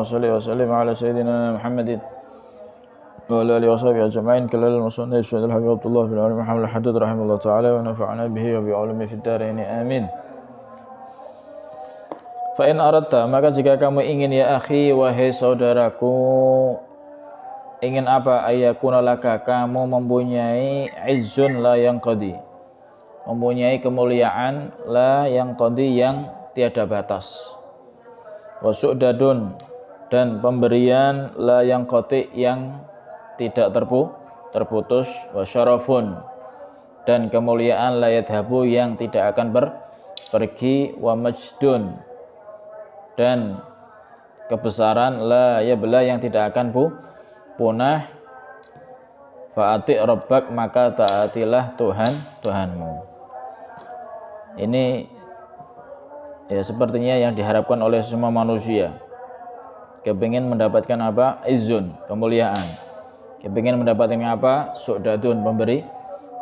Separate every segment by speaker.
Speaker 1: صل وسلم على سيدنا محمد وعلى آله وصحبه أجمعين. قال المصنف الشهيد الحبيب عبد الله بن عمرو محمد الحداد رحمه الله تعالى ونفعنا به وبعلومه في الدارين آمين. Fa in aradta, maka jika kamu ingin ya akhi, wahai saudaraku, ingin apa? Ayakuna laka, kamu mempunyai izzun la yanqadi, mempunyai kemuliaan la yanqadi, yang tiada batas, wa su'dadun, dan pemberian la yanqati, yang tidak terputus, wa syarafun, dan kemuliaan la yadhabu, yang tidak akan pergi, wa majdun, dan kebesaran la yabla, yang tidak akan punah. Fa'ati rabbak, maka taatilah Tuhanmu. Ini ya sepertinya yang diharapkan oleh semua manusia. Kepingin mendapatkan apa? Izzun, kemuliaan. Kepingin mendapatkan apa? Su'dadun,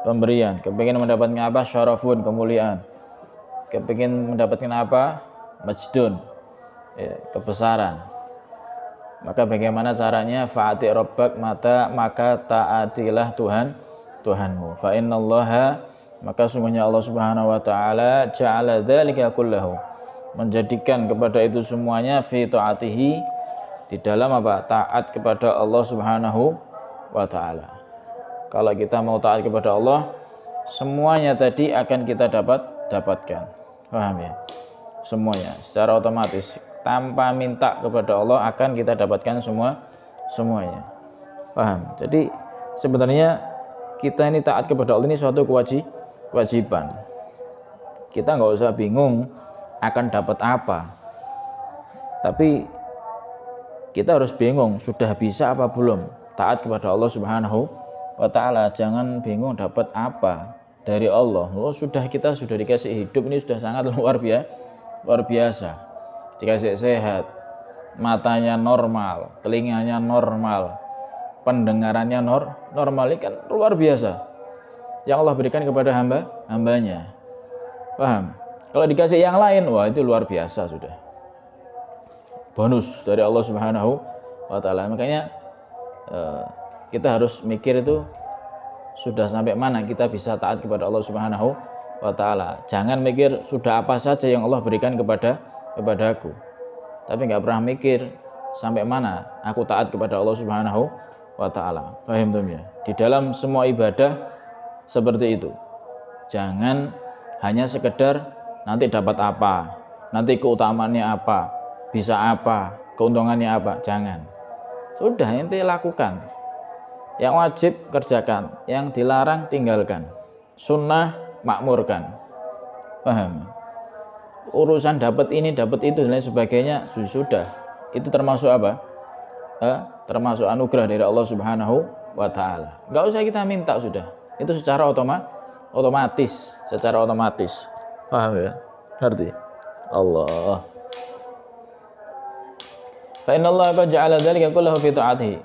Speaker 1: pemberian. Kepingin mendapatkan apa? Syarafun, kemuliaan. Kepingin mendapatkan apa? Majdun, ya, kebesaran. Maka bagaimana caranya? Fa'ati rabbak, maka taatilah Tuhanmu. Fa innallaha, maka sungguhnya Allah Subhanahu wa taala, ja'ala dzalika kullahu, menjadikan kepada itu semuanya, fi taatihi, di dalam apa? Taat kepada Allah Subhanahu wa taala. Kalau kita mau taat kepada Allah, semuanya tadi akan kita dapatkan. Paham ya? Semuanya secara otomatis, tanpa minta kepada Allah akan kita dapatkan semuanya. Paham? Jadi sebenarnya kita ini taat kepada Allah ini suatu kewajiban. Kita nggak usah bingung akan dapat apa, tapi kita harus bingung sudah bisa apa belum taat kepada Allah Subhanahu wa taala. Jangan bingung dapat apa dari Allah. Kita sudah dikasih hidup, ini sudah sangat luar biasa. Dikasih sehat, matanya normal, telinganya normal, pendengarannya normal, ini kan luar biasa yang Allah berikan kepada hambanya. Paham? Kalau dikasih yang lain, wah itu luar biasa, sudah bonus dari Allah Subhanahu wa taala. Makanya kita harus mikir itu sudah sampai mana kita bisa taat kepada Allah Subhanahu wa taala. Jangan mikir sudah apa saja yang Allah berikan kepadaku, tapi nggak pernah mikir sampai mana aku taat kepada Allah Subhanahu wa taala. Paham tuh ya? Di dalam semua ibadah seperti itu. Jangan hanya sekedar nanti dapat apa, nanti keutamaannya apa, bisa apa, keuntungannya apa. Jangan. Sudah, ente lakukan. Yang wajib kerjakan, yang dilarang tinggalkan. Sunnah makmurkan. Paham? Urusan dapat ini, dapat itu, dan lain sebagainya, sudah. Itu termasuk apa? Termasuk anugerah dari Allah Subhanahu wa taala. Enggak usah kita minta, sudah. Itu secara otomatis. Paham ya? Ngerti? Allah. Fa innallaha qad ja'ala dzalika kullahu fi ta'atihi.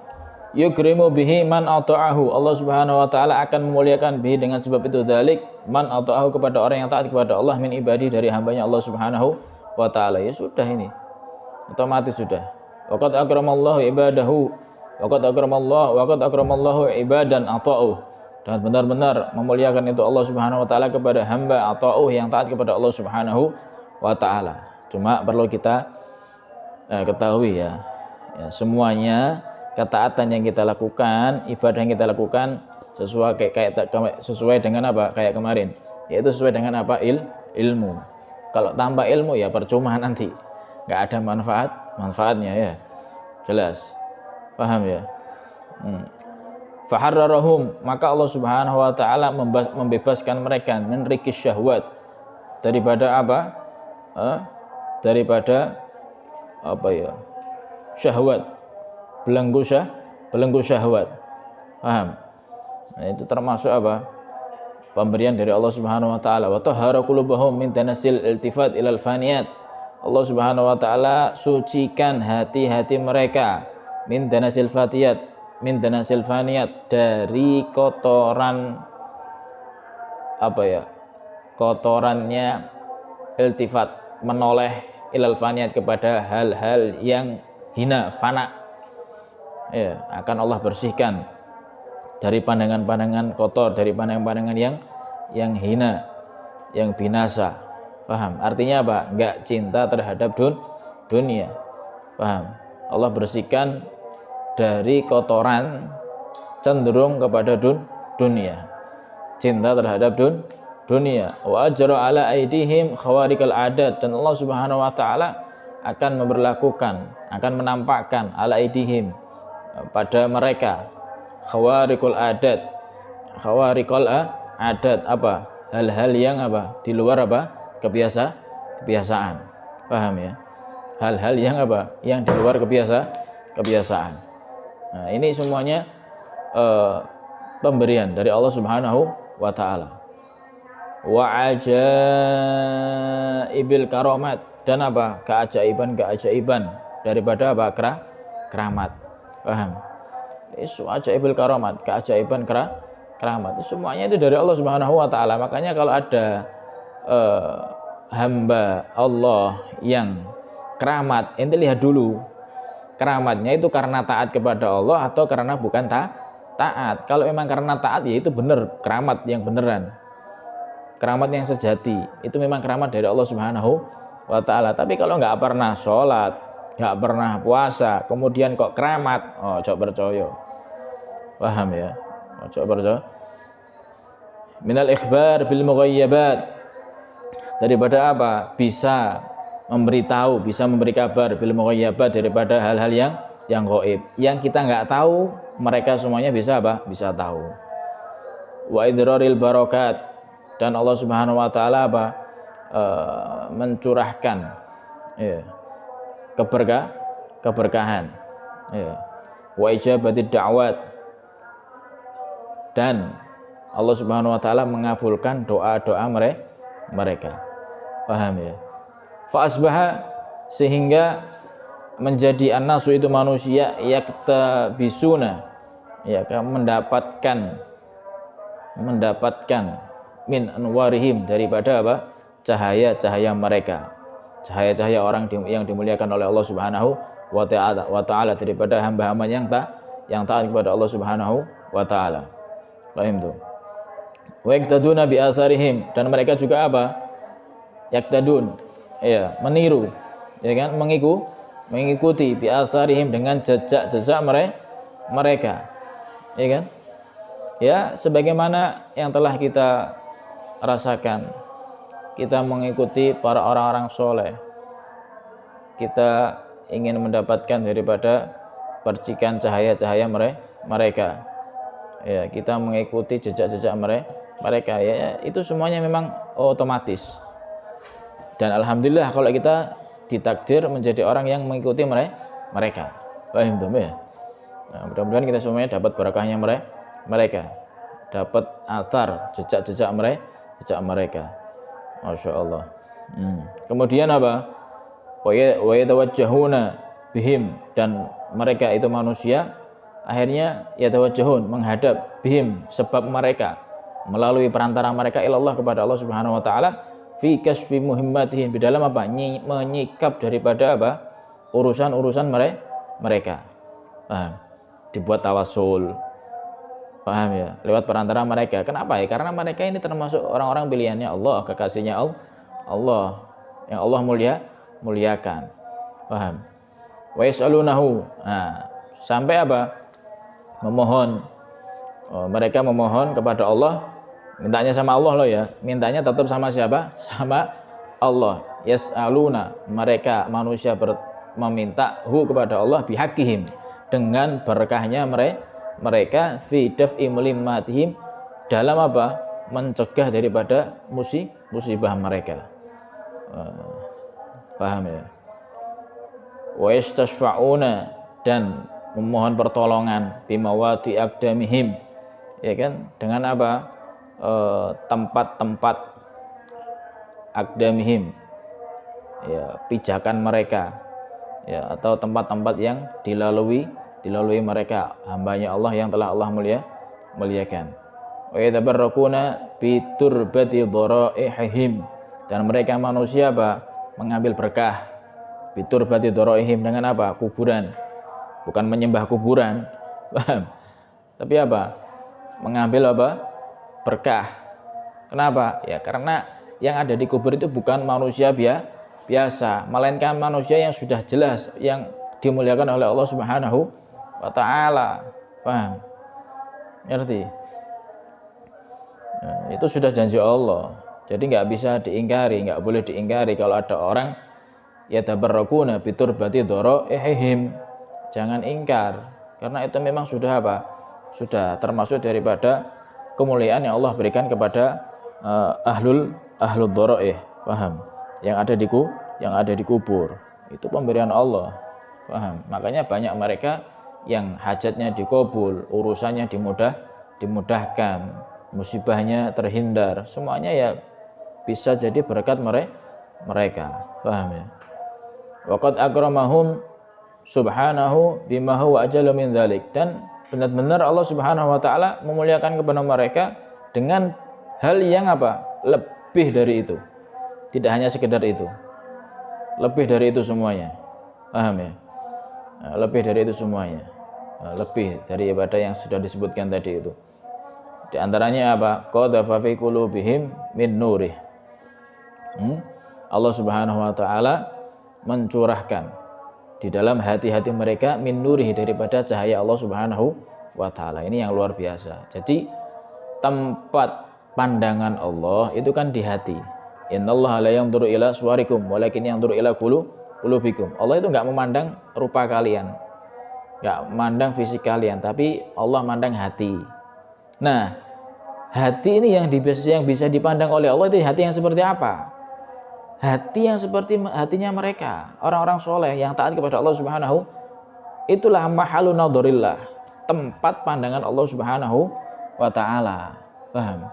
Speaker 1: Yukrimu bihi man ata'ahu. Allah Subhanahu wa taala akan memuliakan bihi, dengan sebab itu, dzalik, man ata'ahu, kepada orang yang taat kepada Allah, min ibadi, dari hambanya Allah Subhanahu wa taala. Ya sudah, ini otomatis sudah. Waqad akramallahu ibadahu, waqad akramallahu ibadan ata'u, dan benar-benar memuliakan itu Allah Subhanahu wa taala kepada hamba ata'u, yang taat kepada Allah Subhanahu wa taala. Cuma perlu kita ketahui ya, semuanya ketaatan yang kita lakukan, ibadah yang kita lakukan, sesuai dengan apa? Kayak kemarin, yaitu sesuai dengan apa? Ilmu. Kalau tanpa ilmu ya percuma, nanti nggak ada manfaatnya ya. Jelas? Paham ya? Faharrarahum, maka Allah Subhanahu wa taala membebaskan mereka min rikis syahwat, daripada apa? Daripada apa ya? Syahwat, belenggu syahwat. Paham? Nah, itu termasuk apa? Pemberian dari Allah Subhanahu wa taala. Wa tahhara qulubahum min tanasil iltifat ilal faniyat. Allah Subhanahu wa taala sucikan hati-hati mereka min tanasil faniyat, dari kotoran apa ya? Kotorannya iltifat, menoleh ilal faniyat, kepada hal-hal yang hina, fana. Ya, akan Allah bersihkan dari pandangan-pandangan kotor, dari pandangan-pandangan yang hina, yang binasa. Paham? Artinya apa? Enggak cinta terhadap dunia. Paham? Allah bersihkan dari kotoran, cenderung kepada dunia. Cinta terhadap dunia. Wa ajra ala aidihim khawarikal adat, dan Allah Subhanahu wa taala akan memberlakukan, akan menampakkan ala aidihim pada mereka khawarikul adat. Khawarikul adat apa? Hal-hal yang apa? Di luar apa? Kebiasaan. Paham ya? Hal-hal yang apa? Yang di luar kebiasaan. Nah, ini semuanya pemberian dari Allah Subhanahu wa taala. Wa ajaibil karamat, dan apa? Keajaiban daripada apa? Keramat. Paham? Isu ajaibil karamat, keajaiban keramat. Semuanya itu dari Allah Subhanahu wa taala. Makanya kalau ada hamba Allah yang keramat, ente lihat dulu keramatnya itu karena taat kepada Allah atau karena bukan taat. Kalau memang karena taat, ya itu benar, keramat yang beneran, keramat yang sejati, itu memang keramat dari Allah Subhanahu wa taala. Tapi kalau nggak pernah sholat, nggak pernah puasa, kemudian kok keramat, coba percaya. Paham ya? Coba percaya. Minal ikhbar bil mughayyabat, daripada apa? Bisa memberitahu, bisa memberi kabar bil mughayyabat, daripada hal-hal yang gaib, yang kita nggak tahu, mereka semuanya bisa apa? Bisa tahu. Wa idraril barakat, dan Allah Subhanahu wa taala apa? Mencurahkan ya, keberkahan ya. Wa ijabatid da'wat, dan Allah Subhanahu wa taala mengabulkan doa-doa mereka. Paham ya? Fa asbaha, sehingga menjadi annasu itu manusia, yaktabisuna ya, mendapatkan min anwarihim, daripada apa? Cahaya-cahaya mereka, cahaya-cahaya orang yang dimuliakan oleh Allah Subhanahu wa taala, daripada hamba-hamba yang taat kepada Allah Subhanahu wa taala. Paham tuh? Wa yaktaduna bi asarihim, dan mereka juga apa? Yaktadun ya, meniru ya kan, mengikuti bi asarihim, dengan jejak-jejak mereka ya kan. Ya, sebagaimana yang telah kita rasakan, kita mengikuti para orang-orang soleh, kita ingin mendapatkan daripada percikan cahaya-cahaya mereka ya, kita mengikuti jejak-jejak mereka ya, itu semuanya memang otomatis. Dan alhamdulillah kalau kita ditakdir menjadi orang yang mengikuti mereka. Paham tuh ya? Nah, mudah-mudahan kita semuanya dapat barakahnya mereka, dapat asar jejak-jejak mereka. Masya Allah. Kemudian apa? Wa yatawajjahuna bihim, dan mereka itu manusia akhirnya yatawajjahun, menghadap bihim, sebab mereka, melalui perantara mereka, ilallah, kepada Allah Subhanahu wa taala, fi kasfi muhimmatihim, di dalam apa? Menyikap daripada apa? Urusan-urusan mereka. Paham? Dibuat tawasul. Paham ya? Lewat perantara mereka. Kenapa ya? Karena mereka ini termasuk orang-orang pilihannya Allah, kekasihnya Allah, yang Allah muliakan. Paham? Wa yas'alunahu. Nah, sampai apa? Memohon. Mereka memohon kepada Allah, mintanya sama Allah loh ya. Mintanya tetap sama siapa? Sama Allah. Yas'aluna, mereka manusia meminta kepada Allah bihaqihim, dengan berkahnya mereka, fi daf'i mulimmatihim, dalam apa? Mencegah daripada musibah mereka. Paham ya? Wa yastashfa'una, dan memohon pertolongan bimawati aqdamihim ya kan, dengan apa? Tempat-tempat aqdamihim ya, pijakan mereka ya, atau tempat-tempat yang dilalui mereka, hambanya Allah yang telah Allah muliakan. Wa yatabarrakuna bi turbati dharaihim, dan mereka manusia apa? Mengambil berkah biturbati doroihim, dengan apa? Kuburan. Bukan menyembah kuburan, paham? Tapi apa? Mengambil apa? Berkah. Kenapa? Ya karena yang ada di kubur itu bukan manusia biasa, melainkan manusia yang sudah jelas, yang dimuliakan oleh Allah Subhanahu wa Ta'ala. Paham? Ngerti? Nah, itu sudah janji Allah. Jadi nggak bisa diingkari, nggak boleh diingkari kalau ada orang yatabarrakuna biturbati doroihim. Jangan ingkar, karena itu memang sudah apa? Sudah termasuk daripada kemuliaan yang Allah berikan kepada ahlul doroih, paham? Yang ada di kubur. Itu pemberian Allah, paham? Makanya banyak mereka yang hajatnya dikabul, urusannya dimudahkan, musibahnya terhindar, semuanya ya bisa jadi berkat mereka, paham ya? Waqad akramahum subhanahu bima huwa ajalu min dzalik, dan benar-benar Allah Subhanahu wa taala memuliakan kepada mereka dengan hal yang apa? Lebih dari itu. Tidak hanya sekedar itu. Lebih dari itu semuanya. Paham ya? Lebih dari itu semuanya. Lebih daripada yang sudah disebutkan tadi itu. Di antaranya apa? Qadhafa fi qulubihim min nurih. Allah Subhanahu wa taala mencurahkan di dalam hati-hati mereka min nurihi, daripada cahaya Allah Subhanahu wa taala. Ini yang luar biasa. Jadi tempat pandangan Allah itu kan di hati. Innallaha la yanzuru ila suwarikum walakin yanzuru ila qulubikum. Allah itu enggak memandang rupa kalian, enggak memandang fisik kalian, tapi Allah memandang hati. Nah, hati ini yang bisa dipandang oleh Allah itu hati yang seperti apa? Hati yang seperti hatinya mereka, orang-orang soleh yang taat kepada Allah Subhanahu. Itulah mahalu nadharillah, tempat pandangan Allah Subhanahu wa ta'ala. Paham?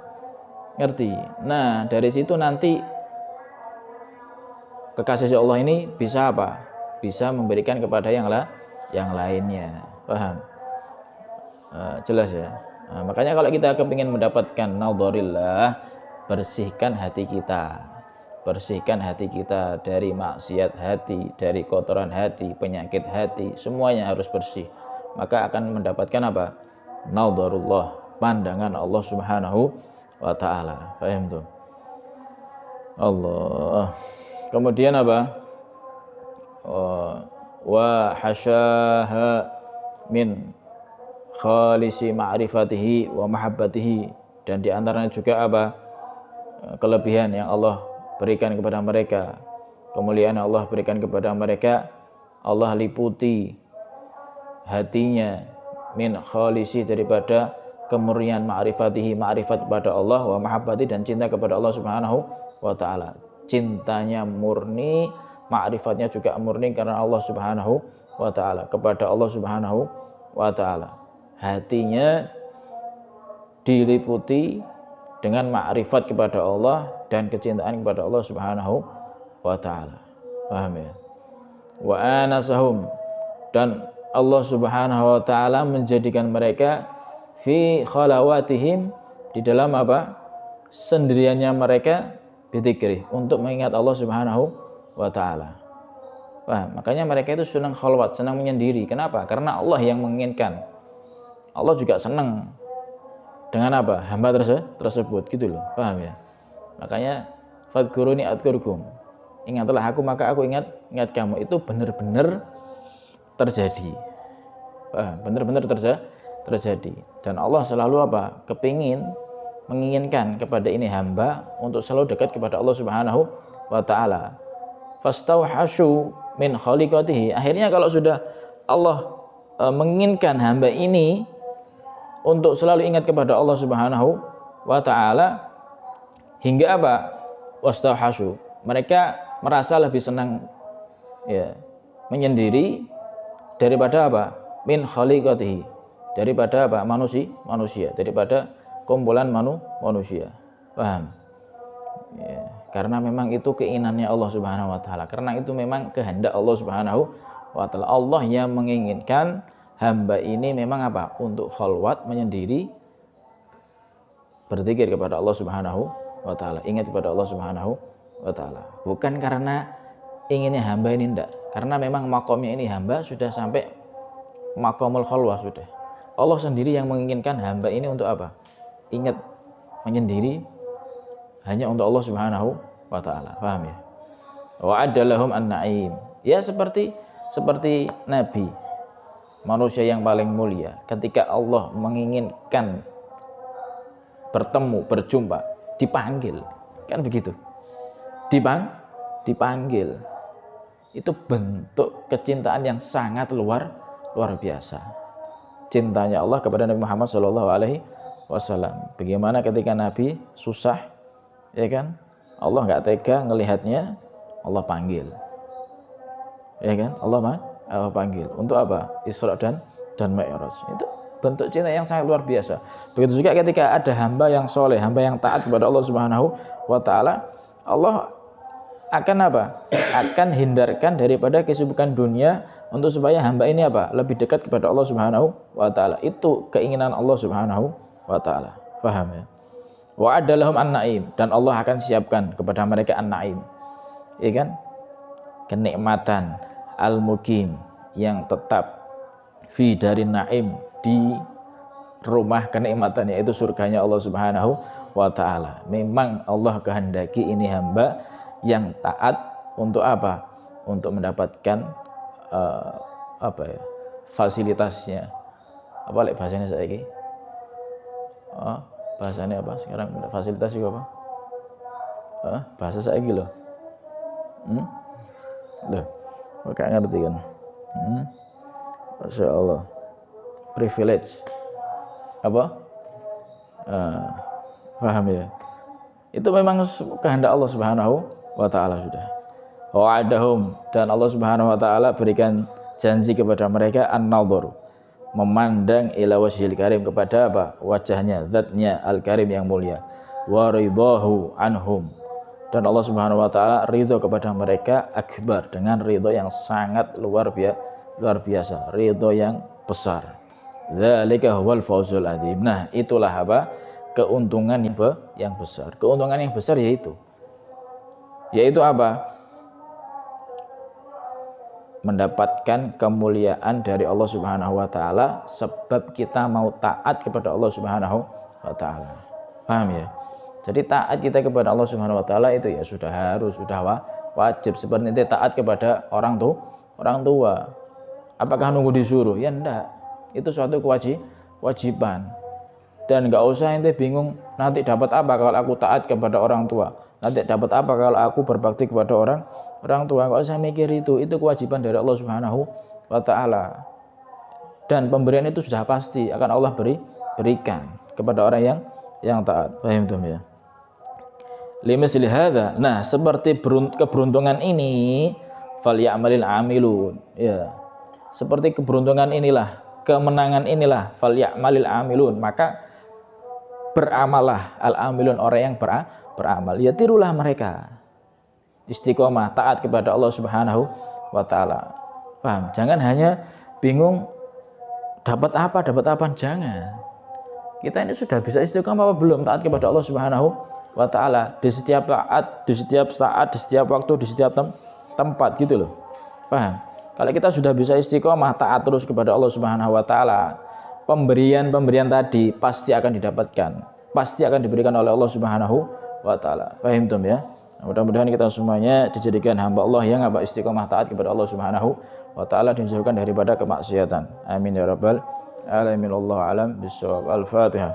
Speaker 1: Ngerti? Nah, dari situ nanti kekasih Allah ini bisa apa? Bisa memberikan kepada yang lainnya. Paham? Jelas ya? Makanya kalau kita kepingin mendapatkan nadharillah, bersihkan hati kita. Bersihkan hati kita dari maksiat hati, dari kotoran hati, penyakit hati, semuanya harus bersih. Maka akan mendapatkan apa? Nadharullah, pandangan Allah Subhanahu wa ta'ala. Paham tuh? Allah. Kemudian apa? Wa hasyaha min khalisi ma'rifatihi wa mahabbatihi, dan diantaranya juga apa? Kelebihan yang Allah berikan kepada mereka, kemuliaan yang Allah berikan kepada mereka, Allah liputi hatinya min khalisi, daripada kemurnian ma'rifatihi, ma'rifat kepada Allah, wa mahabbati, dan cinta kepada Allah Subhanahu wa ta'ala. Cintanya murni, ma'rifatnya juga murni karena Allah Subhanahu wa ta'ala, kepada Allah Subhanahu wa ta'ala. Hatinya diliputi dengan ma'rifat kepada Allah dan kecintaan kepada Allah Subhanahu wa ta'ala. Paham ya? Wa anasahum, dan Allah Subhanahu wa ta'ala menjadikan mereka fi khalawatihim, di dalam apa? Sendiriannya mereka, bidzikri, untuk mengingat Allah Subhanahu wa ta'ala. Paham? Makanya mereka itu senang khalwat, senang menyendiri. Kenapa? Karena Allah yang menginginkan. Allah juga senang dengan apa? Hamba tersebut, gitu loh. Paham ya? Makanya fadhkuruni adkurkum, ingatlah aku maka aku ingat kamu. Itu benar-benar terjadi. Paham? Benar-benar terjadi. Dan Allah selalu apa? Menginginkan kepada ini hamba untuk selalu dekat kepada Allah Subhanahu wa ta'ala. Fastauhasyu min khaliqatihi. Akhirnya kalau sudah Allah menginginkan hamba ini untuk selalu ingat kepada Allah Subhanahu wa ta'ala, hingga apa? Wastauhasyu, mereka merasa lebih senang ya, menyendiri daripada apa? Min khaliqatihi, daripada apa? Manusia, daripada kumpulan manusia. Paham? Ya, karena memang itu keinginannya Allah Subhanahu wa ta'ala, karena itu memang kehendak Allah Subhanahu wa ta'ala. Allah yang menginginkan hamba ini memang apa? Untuk khalwat, menyendiri, berzikir kepada Allah Subhanahu wa ta'ala, ingat kepada Allah Subhanahu wa ta'ala. Bukan karena inginnya hamba ini, enggak, Karena memang makomnya ini hamba sudah sampai makomul khalwah sudah. Allah sendiri yang menginginkan hamba ini untuk apa? Ingat, menyendiri hanya untuk Allah Subhanahu wa taala. Paham ya? Wa adalahum an-na'im. Ya seperti Nabi, manusia yang paling mulia, ketika Allah menginginkan bertemu, berjumpa, dipanggil. Kan begitu. Dipanggil. Itu bentuk kecintaan yang sangat luar biasa. Cintanya Allah kepada Nabi Muhammad SAW. Bagaimana ketika Nabi susah, ya kan? Allah nggak tega ngelihatnya, Allah panggil, ya kan? Allah panggil untuk apa? Isra dan Mi'raj. Itu bentuk cinta yang sangat luar biasa. Begitu juga ketika ada hamba yang soleh, hamba yang taat kepada Allah Subhanahu wa taala, Allah akan apa? Akan hindarkan daripada kesibukan dunia untuk supaya hamba ini apa? Lebih dekat kepada Allah Subhanahu wa taala. Itu keinginan Allah Subhanahu wa taala. Paham ya? Wa adalahum an-na'im, dan Allah akan siapkan kepada mereka an-na'im. Ya kan? Kenikmatan al-mukim yang tetap fi dari na'im, di rumah kenikmatan, yaitu surganya Allah Subhanahu wa taala. Memang Allah kehendaki ini hamba yang taat untuk apa? Untuk mendapatkan fasilitasnya. Apa lek bahasanya saiki? Bahasanya apa sekarang? Fasilitas juga apa? Bahasa saiki loh. Loh, gak ngerti kan? Masya Allah. Privilege. Apa? Paham ya? Itu memang kehendak Allah Subhanahu wa taala sudah. Wa'adahum, dan Allah Subhanahu wa taala berikan janji kepada mereka an-nadhar, memandang ila wajhil karim, kepada apa? Wajahnya, zatnya al-karim yang mulia. Wa ridahu anhum, dan Allah Subhanahu wa taala ridho kepada mereka akbar, dengan ridho yang sangat luar biasa, ridho yang besar. Dzalika huwal fawzul adzim. Nah, itulah apa? Keuntungan yang besar. Keuntungan yang besar yaitu apa? Mendapatkan kemuliaan dari Allah Subhanahu wa taala sebab kita mau taat kepada Allah Subhanahu wa taala. Paham ya? Jadi taat kita kepada Allah Subhanahu wa taala itu ya sudah wajib, seperti itu taat kepada orang tua. Apakah nunggu disuruh? Ya enggak. Itu suatu kewajiban. Dan enggak usah ente bingung nanti dapat apa kalau aku taat kepada orang tua. Nanti dapat apa kalau aku berbakti kepada orang tua. Enggak usah mikir itu kewajiban dari Allah Subhanahu wa taala. Dan pemberian itu sudah pasti akan Allah berikan kepada orang yang taat. Paham ya? Limisli hadza. Nah, seperti keberuntungan ini, falyamalil amilun. Ya. Seperti keberuntungan inilah, kemenangan inilah, falyamalil amilun. Maka beramalah al-amilun, orang yang beramal. Ya, tirulah mereka. Istiqomah taat kepada Allah Subhanahu wa taala. Paham? Jangan hanya bingung dapat apa, jangan. Kita ini sudah bisa istiqomah apa belum taat kepada Allah Subhanahu wa taala di setiap saat, di setiap waktu, di setiap tempat gitu loh. Paham? Kalau kita sudah bisa istiqomah taat terus kepada Allah Subhanahu wa taala, pemberian tadi pasti akan didapatkan, pasti akan diberikan oleh Allah Subhanahu wa taala. Paham ya? Mudah-mudahan kita semuanya dijadikan hamba Allah yang istiqomah taat kepada Allah Subhanahu wa taala, dijauhkan daripada kemaksiatan. Amin ya rabbal alamin. Wallahu alam bissawab. Al-Fatihah.